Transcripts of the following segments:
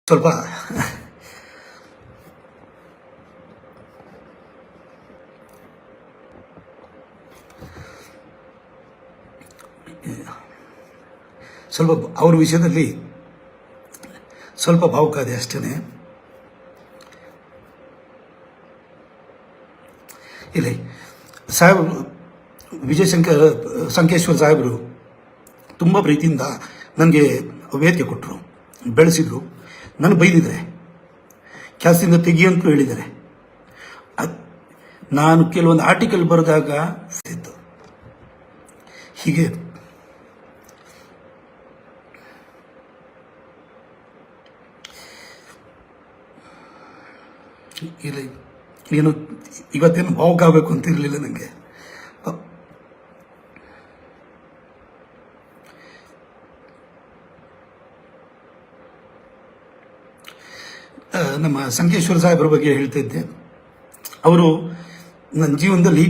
ಸ್ವಲ್ಪ ಅವ್ರ ವಿಷಯದಲ್ಲಿ ಸ್ವಲ್ಪ ಭಾವುಕಾದೆ ಅಷ್ಟೇ. ಇಲ್ಲ ಸಾಹೇಬ್ ಸಂಕೇಶ್ವರ ಸಾಹೇಬರು ತುಂಬ ಪ್ರೀತಿಯಿಂದ ನನಗೆ ವೇದಿಕೆ ಕೊಟ್ಟರು, ಬೆಳೆಸಿದ್ರು. ನಾನು ಬೈದಿದ್ದಾರೆ, ಕೆಲಸದಿಂದ ತೆಗಿಯಂತೂ ಹೇಳಿದ್ದಾರೆ. ನಾನು ಕೆಲವೊಂದು ಆರ್ಟಿಕಲ್ ಬರೆದಾಗ ಇತ್ತು. ಹೀಗೆ ಇಲ್ಲ, ಏನು ಇವತ್ತೇನು ಭಾವುಕ ಆಗಬೇಕು ಅಂತ ಇರಲಿಲ್ಲ ನನಗೆ. ನಮ್ಮ ಸಂಕೇಶ್ವರ ಸಾಹೇಬ್ರ ಬಗ್ಗೆ ಹೇಳ್ತಾ ಇದ್ದೆ. ಅವರು ನನ್ನ ಜೀವನದಲ್ಲಿ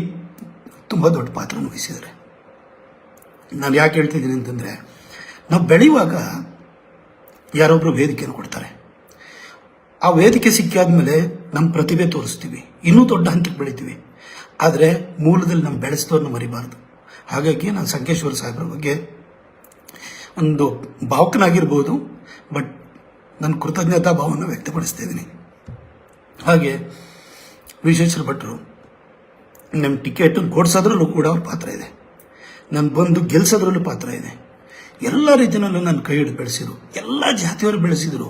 ತುಂಬ ದೊಡ್ಡ ಪಾತ್ರವನ್ನು ವಹಿಸಿದ್ದಾರೆ. ನಾನು ಯಾಕೆ ಹೇಳ್ತಿದ್ದೀನಿ ಅಂತಂದರೆ, ನಾವು ಬೆಳೆಯುವಾಗ ಯಾರೊಬ್ಬರು ವೇದಿಕೆಯನ್ನು ಕೊಡ್ತಾರೆ. ಆ ವೇದಿಕೆ ಸಿಕ್ಕಾದ್ಮೇಲೆ ನಮ್ಮ ಪ್ರತಿಭೆ ತೋರಿಸ್ತೀವಿ, ಇನ್ನೂ ದೊಡ್ಡ ಹಂತಕ್ಕೆ ಬೆಳಿತೀವಿ. ಆದರೆ ಮೂಲದಲ್ಲಿ ನಮ್ಮ ಬೆಳೆಸಿದವ್ರನ್ನ ಮರಿಬಾರ್ದು. ಹಾಗಾಗಿ ನಾನು ಸಂಕೇಶ್ವರ ಸಾಹೇಬ್ರ ಬಗ್ಗೆ ಒಂದು ಭಾವುಕನಾಗಿರ್ಬೋದು, ಬಟ್ ನನ್ನ ಕೃತಜ್ಞತಾ ಭಾವವನ್ನು ವ್ಯಕ್ತಪಡಿಸ್ತಾ ಇದ್ದೀನಿ. ಹಾಗೆ ವಿಶ್ವೇಶ್ವರ ಭಟ್ರು ನಮ್ಮ ಟಿಕೆಟ್ ಕೊಡಿಸೋದ್ರಲ್ಲೂ ಕೂಡ ಅವ್ರ ಪಾತ್ರ ಇದೆ, ನಾನು ಬಂದು ಗೆಲ್ಸೋದ್ರಲ್ಲೂ ಪಾತ್ರ ಇದೆ. ಎಲ್ಲ ರೀತಿಯಲ್ಲೂ ನನ್ನ ಕೈ ಹಿಡಿದು ಬೆಳೆಸಿದ್ರು, ಎಲ್ಲ ಜಾತಿಯವರು ಬೆಳೆಸಿದರು.